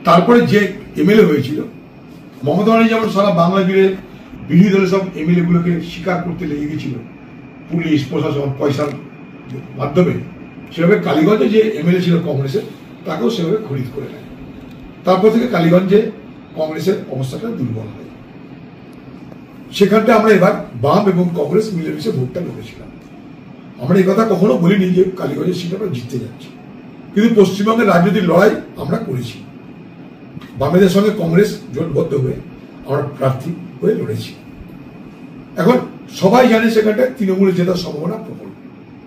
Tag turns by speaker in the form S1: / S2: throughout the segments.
S1: তারপরে যে এমএলএ হয়েছিল মমতা ব্যানার্জি যেমন সারা বাংলা জুড়ে বিরোধী দলের সব এমএলএ গুলোকে স্বীকার করতে লেগে গেছিল পুলিশ প্রশাসন পয়সার মাধ্যমে, সেভাবে কালীগঞ্জে যে এমএলএ ছিল কংগ্রেসের তাকেও সেভাবে খরিদ করে নেয়। তারপর থেকে কালীগঞ্জে কংগ্রেসের অবস্থাটা দুর্বল হয়। সেখানটা আমরা এবার বাম এবং কংগ্রেস মিলেমিশে ভোটটা লড়েছিলাম। আমরা এই কথা কখনো বলিনি যে কালীগঞ্জের সিট আমরা জিততে যাচ্ছি, কিন্তু পশ্চিমবঙ্গের রাজনৈতিক লড়াই আমরা করেছি। বামেদের সঙ্গে কংগ্রেস জোটবদ্ধ হয়ে আমরা প্রার্থী হয়ে লড়েছি। এখন সবাই জানে সেখানটায় তৃণমূলের জেতার সম্ভাবনা প্রবল,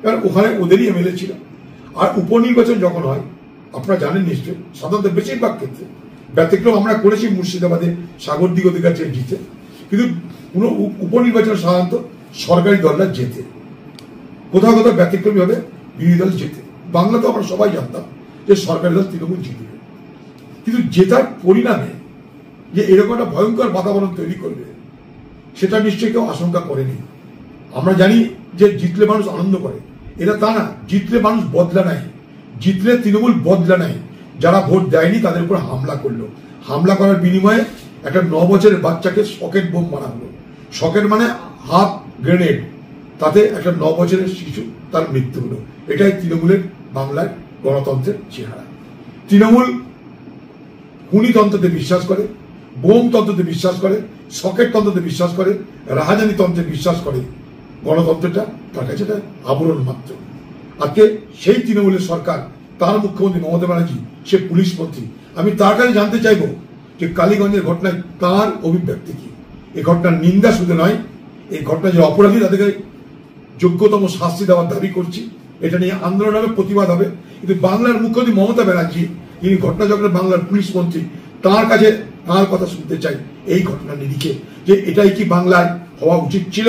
S1: কারণ ওখানে ওদেরই এমএলএ ছিল। আর উপনির্বাচন যখন হয় আপনারা জানেন নিশ্চয়ই, সাধারণত বেশিরভাগ ক্ষেত্রে ব্যতিক্রম আমরা করেছি মুর্শিদাবাদে সাগরদিঘি অধিকার জিতে, কিন্তু কোনো উপনির্বাচন সাধারণত সরকারি দলরা জেতে, কোথাও কোথাও ব্যতিক্রমী ভাবে বিরোধী দল জেতে। বাংলা তো আমরা সবাই জানতাম যে সরকারি দল তৃণমূল জিতবে, কিন্তু জেতার পরিণামে যে এরকম একটা ভয়ঙ্কর বাতাবরণ তৈরি করবে সেটা নিশ্চয়ই কেউ আশঙ্কা করেনি। আমরা জানি যে জিতলে মানুষ আনন্দ করে, এটা তা না। জিতলে মানুষ বদলা নাই, জিতলে তৃণমূল বদলা নাই। যারা ভোট দেয়নি তাদের উপর হামলা করলো, হামলা করার বিনিময়ে একটা 9 বছরের বাচ্চাকে সকেট বোম মারা হলো। সকেট মানে হাফ গ্রেনেড, তাতে একটা 9 বছরের শিশু তার মৃত্যু হলো। এটাই তৃণমূলের বাংলার গণতন্ত্রের চেহারা। তৃণমূল খুনিতন্ত্রতে বিশ্বাস করে, বোম তন্ত্রতে বিশ্বাস করে, সকেট তন্ত্রতে বিশ্বাস করে, রাহাজানি তন্ত্রে বিশ্বাস করে। গণতন্ত্রটা তার কাছে একটা আবরণ মাত্র। আজকে সেই তৃণমূলের সরকার, তার মুখ্যমন্ত্রী মমতা ব্যানার্জি, সে পুলিশ মন্ত্রী। আমি তার কাছে জানতে চাইবো যে কালীগঞ্জের ঘটনায় তার অভিব্যক্তি কি। এই ঘটনার নিন্দা শুধু নয়, এই ঘটনা যে অপরাধী তাদেরকে যোগ্যতম শাস্তি দেওয়ার দাবি করছি। এটা নিয়ে আন্দোলন হবে, প্রতিবাদ হবে। কিন্তু বাংলার মুখ্যমন্ত্রী মমতা ব্যানার্জি, যিনি ঘটনাচক্রের বাংলার পুলিশ মন্ত্রী, তার কাছে তার কথা শুনতে চাই এই ঘটনার নিরিখে, যে এটাই কি বাংলায় হওয়া উচিত ছিল।